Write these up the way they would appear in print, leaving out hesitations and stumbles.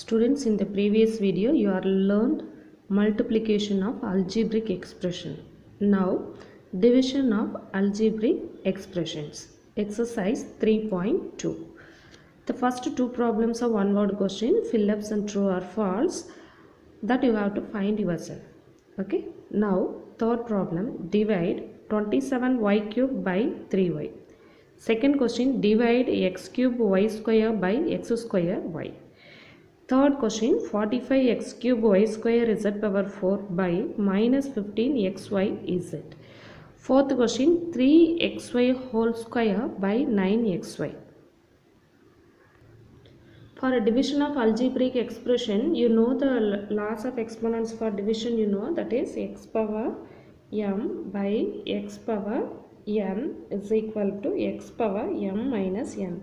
Students, in the previous video you are learned multiplication of algebraic expression. Now division of algebraic expressions. Exercise 3.2. The first two problems are one word question, fill up some true or false, that you have to find yourself. Okay. Now third problem, divide 27y cube by 3y. Second question, divide x cube y square by x square y. Third question, 45x cube y square z power 4 by minus 15xy z. Fourth question, 3xy whole square by 9xy. For a division of algebraic expression, you know the laws of exponents for division, you know, that is x power m by x power n is equal to x power m minus n.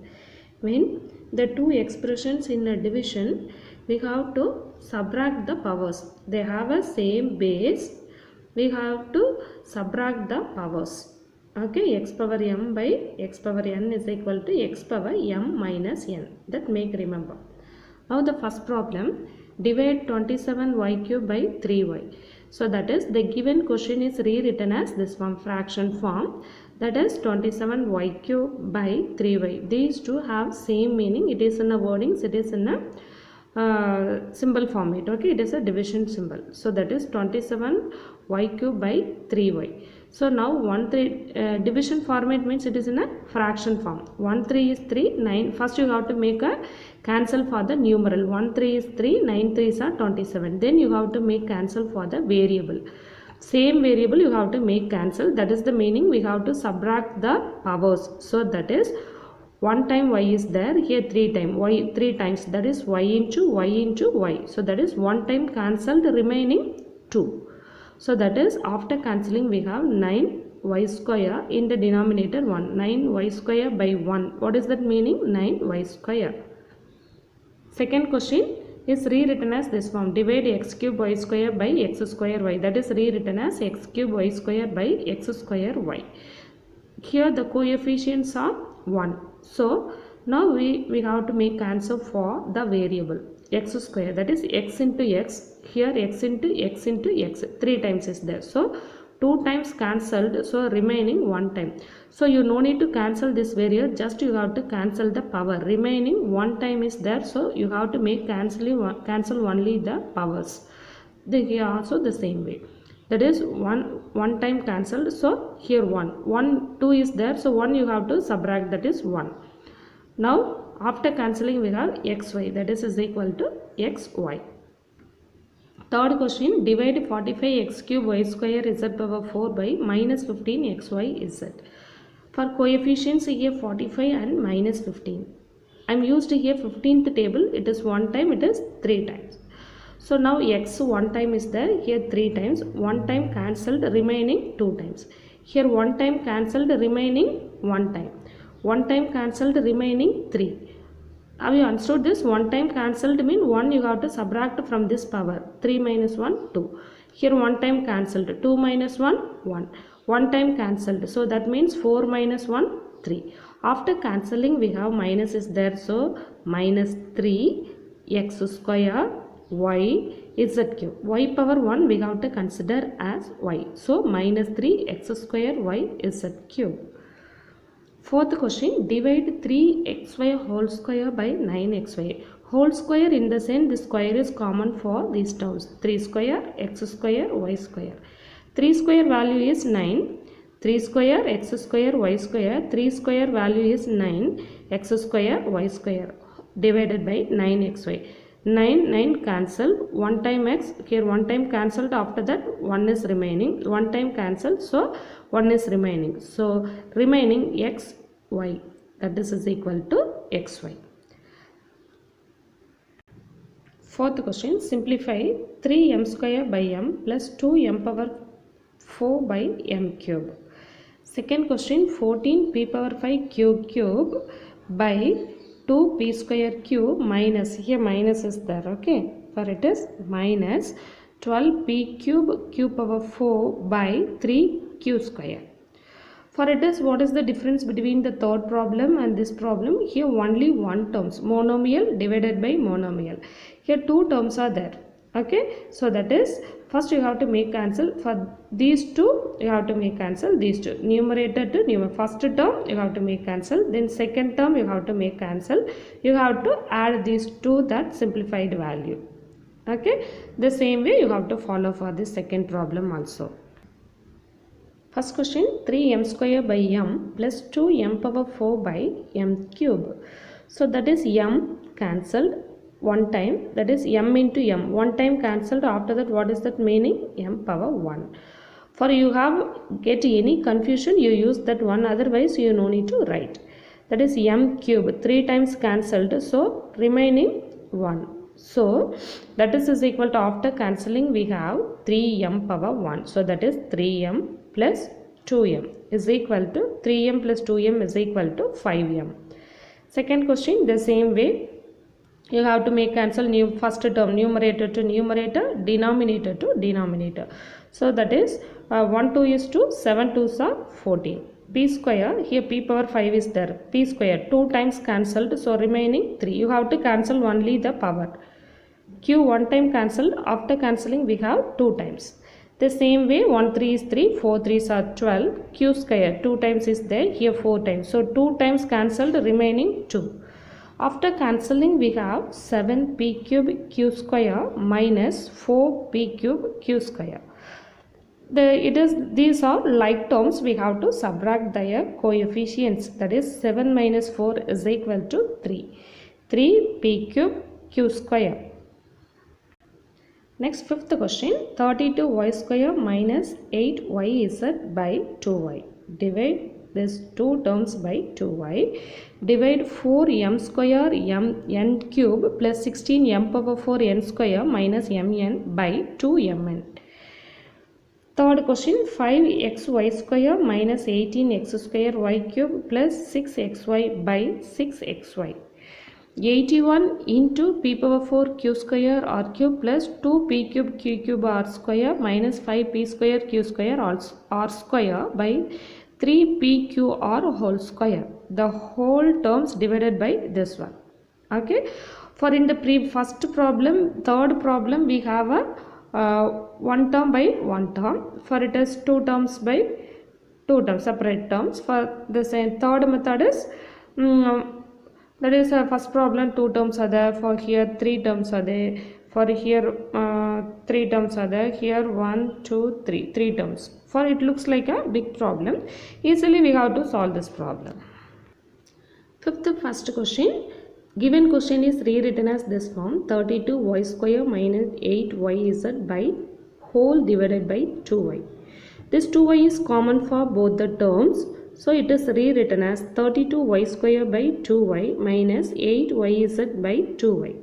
When the two expressions in a division, we have to subtract the powers. They have a same base. We have to subtract the powers. Okay, x power m by x power n is equal to x power m minus n. That make remember. Now the first problem, divide 27y cube by 3y. So that is, the given question is rewritten as this form, fraction form. That is 27y cube by 3y. These two have same meaning. It is in a wordings, it is in a symbol format. Okay, it is a division symbol. So that is 27y cube by 3y. So now division format means it is in a fraction form. 1 3 is 3, 9. First you have to make a cancel for the numeral. 1 3 is 3, 9 3s are 27. Then you have to make cancel for the variable. Same variable you have to make cancel. That is the meaning. We have to subtract the powers. So that is 1 time y is there, here 3 times y, 3 times, that is y into y into y. So that is 1 time cancelled, remaining 2. So that is, after cancelling we have 9y square, in the denominator 1, 9y square by 1. What is that meaning? 9y square. Second question is rewritten as this form, divide x cube y square by x square y. That is rewritten as x cube y square by x square y. Here the coefficients are 1. So now we have to make cancel for the variable x square, that is x into x. Here x into x into x, 3 times is there. So 2 times cancelled, so remaining 1 time. So you no need to cancel this variable, just you have to cancel the power. Remaining 1 time is there, so you have to make cancel only the powers. Here also the same way. That is 1 time cancelled, so here 1 2 is there, so 1 you have to subtract, that is 1. Now after cancelling we have xy, that is equal to xy. Third question, divide 45x cube y square z power 4 by minus 15xy z. For coefficients here 45 and minus 15. I am used here 15th table, it is 1 time, it is 3 times. So now x 1 time is there, here 3 times, 1 time cancelled, remaining 2 times. Here 1 time cancelled, remaining 1 time. 1 time cancelled, remaining 3. Have you understood this? 1 time cancelled means 1 you have to subtract from this power. 3 minus 1, 2. Here 1 time cancelled, 2 minus 1, 1. 1 time cancelled, so that means 4 minus 1, 3. After cancelling we have minus is there, so minus 3 x square y z cube. Y power 1 we have to consider as y. So minus 3 x square y z cube. Fourth question, divide 3xy whole square by 9xy. Whole square in the sense the square is common for these terms. 3 square, x square, y square. 3 square value is 9. 3 square, x square, y square. 3 square value is 9. X square, y square. Divided by 9xy. 9 cancel. 1 time x. Here 1 time cancelled. After that 1 is remaining. 1 time cancelled. So 1 is remaining. So remaining x, y. That is equal to xy. Fourth question, simplify 3m square by m plus 2m power 4 by m cube. Second question, 14p power 5 cube by 2p square cube minus, here minus is there, okay, for it is minus 12p cube power 4 by 3q square. For it is, what is the difference between the third problem and this problem? Here only one terms, monomial divided by monomial. Here two terms are there. Okay, so that is, first you have to make cancel. For these two you have to make cancel these two, numerator to numerator. First term you have to make cancel, then second term you have to make cancel. You have to add these two, that simplified value. Okay, the same way you have to follow for this second problem also. First question, 3m square by m plus 2m power 4 by m cube. So that is m cancelled one time, that is m into m, one time cancelled. After that, what is that meaning? M power 1. For you have get any confusion, you use that one, otherwise you no need to write. That is m cube, 3 times cancelled, so remaining 1. So that is equal to, after cancelling we have 3m power 1. So that is 3m plus 2m is equal to 3m plus 2m is equal to 5m. Second question, the same way you have to make cancel first term, numerator to numerator, denominator to denominator. So that is 1 2 is 2, 7 2s are 14. P square, here p power 5 is there, p square 2 times cancelled, so remaining 3. You have to cancel only the power. Q one time cancelled, after cancelling we have 2 times. The same way 1 3 is 3, 4 3s are 12, q square 2 times is there, here 4 times. So 2 times cancelled, remaining 2. After cancelling we have 7p cube q square minus 4p cube q square. These are like terms, we have to subtract their coefficients, that is 7 minus 4 is equal to 3. 3p cube q square. Next, fifth question, 32y square minus 8yz by 2y. Divide this two terms by 2y. Divide 4m square n cube plus 16m power 4 n square minus mn by 2mn. Third question, 5xy square minus 18x square y cube plus 6xy by 6xy. 81 into p power 4 q square r cube plus 2p cube q cube r square minus 5p square q square r square by 3p q r whole square. The whole terms divided by this one. Okay. For in the first problem, third problem, we have a one term by one term. For it is two terms by two terms, separate terms. For the same third method is that is first problem 2 terms are there, for here 3 terms are there, for here 3 terms are there, here 1 2 3 terms. For it looks like a big problem, easily we have to solve this problem. First question, given question is rewritten as this form, 32y square minus 8yz by whole divided by 2y. This 2y is common for both the terms. So it is rewritten as 32y square by 2y minus 8yz by 2y.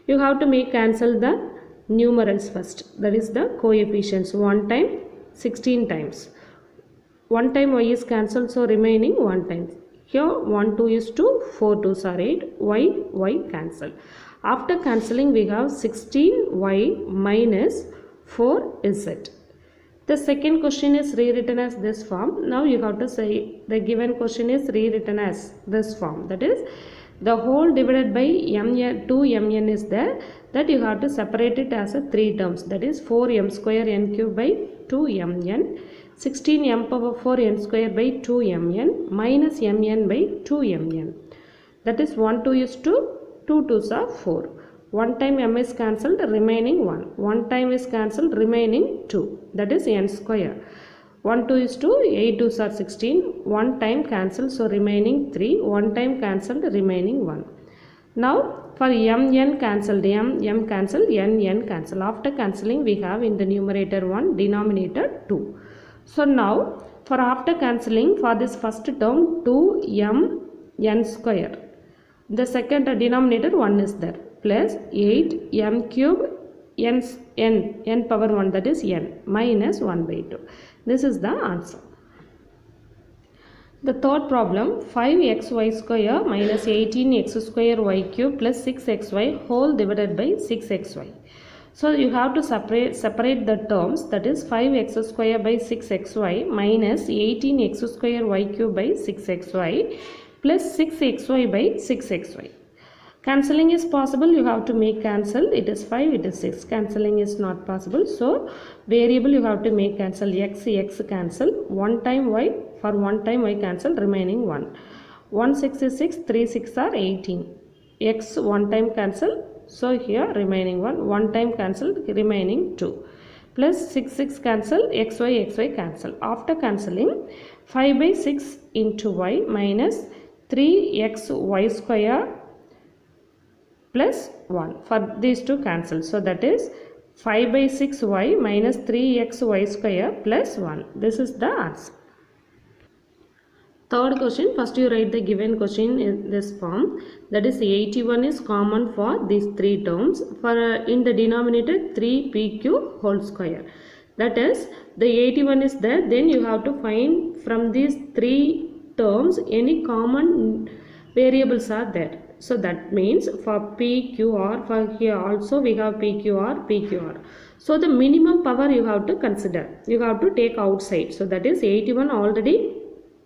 You have to make cancel the numerals first, that is the coefficients. 1 time 16 times. 1 time y is cancelled, so remaining 1 time. Here 1 2 is 2, 4 2s are 8, y cancel. After cancelling we have 16y minus 4z. The second question is rewritten as this form. Now you have to say the given question is rewritten as this form. That is, the whole divided by mn, 2mn is there. That you have to separate it as a 3 terms. That is 4m square n cube by 2mn. 16m power 4 n square by 2mn minus mn by 2mn. That is 1 2 is 2, 2 2s are 4. 1 time m is cancelled, remaining 1. 1 time is cancelled, remaining 2. That is n square. 1 2 is 2, 8 2s are 16. 1 time cancelled, so remaining 3. 1 time cancelled, remaining 1. Now for mn cancelled, m cancelled, n cancelled. After cancelling we have in the numerator 1, denominator 2. So now for after cancelling, for this first term 2mn square. The second denominator 1 is there, plus 8m cube n power 1, that is n, minus 1 by 2. This is the answer. The third problem, 5xy square minus 18x square y cube plus 6xy whole divided by 6xy. So you have to separate the terms, that is 5x square by 6xy minus 18x square y cube by 6xy plus 6xy by 6xy. Cancelling is possible, you have to make cancel. It is 5, it is 6. Cancelling is not possible. So variable you have to make cancel. X cancel. 1 time y, for 1 time y cancel, remaining 1. 1 6 is 6, 3 6 are 18. X 1 time cancel. So here remaining 1. 1 time cancel, remaining 2. Plus 6 6 cancel, xy cancel. After cancelling, 5 by 6 into y minus 3xy square plus 1, for these two cancel. So that is 5 by 6y minus 3xy square plus 1. This is the answer. Third question, first you write the given question in this form, that is 81 is common for these three terms. For in the denominator 3pq whole square, that is the 81 is there, then you have to find from these three terms any common variables are there. So that means for PQR, for here also we have PQR. So the minimum power you have to consider. You have to take outside. So that is 81 already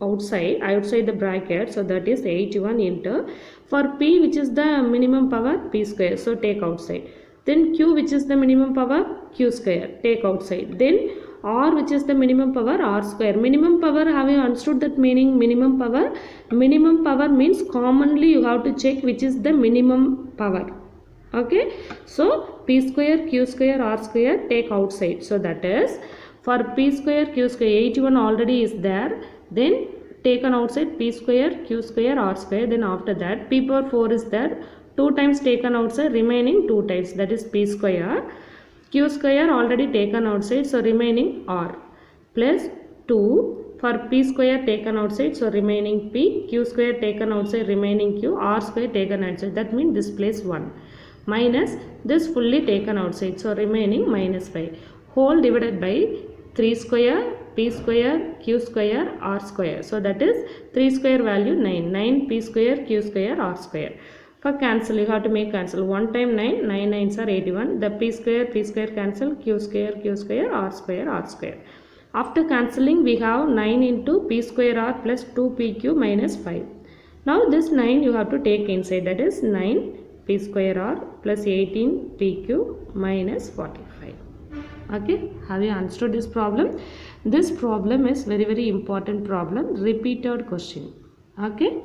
outside the bracket. So that is 81 into, for P which is the minimum power, P square. So take outside. Then Q which is the minimum power, Q square. Take outside. Then R which is the minimum power, R square. Minimum power, have you understood that meaning? Minimum power. Minimum power means commonly you have to check which is the minimum power. Okay. So P square, Q square, R square take outside. So that is for P square, Q square, 81 already is there. Then taken outside P square, Q square, R square. Then after that P power 4 is there. 2 times taken outside, remaining 2 times, that is P square. Q square already taken outside, so remaining R plus 2 for P square taken outside, so remaining P. Q square taken outside, remaining Q. R square taken outside, that means this place 1 minus this fully taken outside, so remaining minus 5 whole divided by 3 square P square Q square R square. So that is 3 square value 9 P square Q square R square. For cancel, you have to make cancel. 1 time 9, 9 9s are 81. The P square cancel, Q square, R square. After cancelling, we have 9 into P square R plus 2PQ minus 5. Now this 9 you have to take inside, that is 9 P square R plus 18 PQ minus 45. Okay, have you understood this problem? This problem is very important problem, repeated question. Okay.